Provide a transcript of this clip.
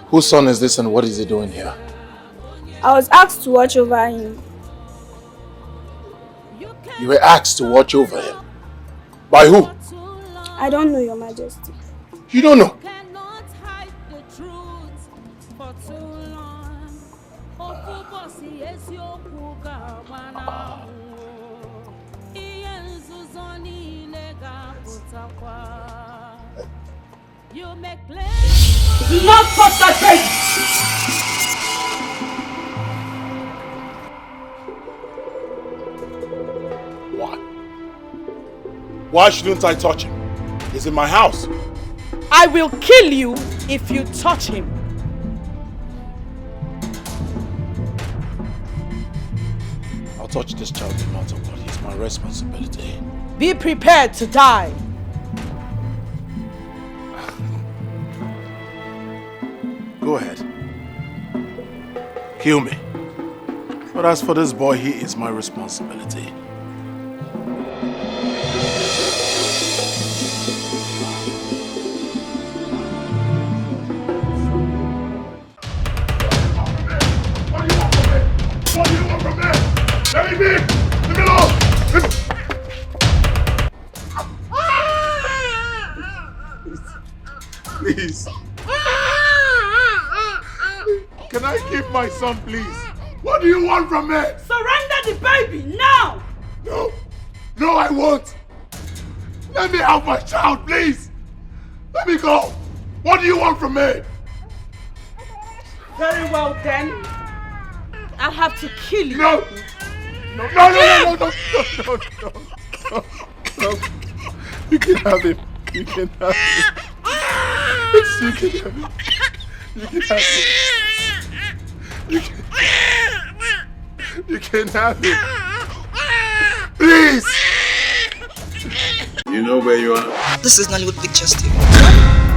Whose son is this and what is he doing here? I was asked to watch over him. You were asked to watch over him? By who? I don't know, Your Majesty. You don't know? Do not touch that baby! Why? Why shouldn't I touch him? He's in my house. I will kill you if you touch him. I'll touch this child no matter what. It's my responsibility. Be prepared to die. Go ahead. Kill me. But as for this boy, he is my responsibility. What do you want from me? Let me be! Leave me alone! Please. Can I keep my son, please? What do you want from me? Surrender the baby now! No. No, I won't. Let me have my child, please. Let me go. What do you want from me? Very well then. I'll have to kill you. No. No. You can have him. You can have him. You can have him. You can have him. You can have him. Please. You know where you are? This is Nollywood Pictures TV.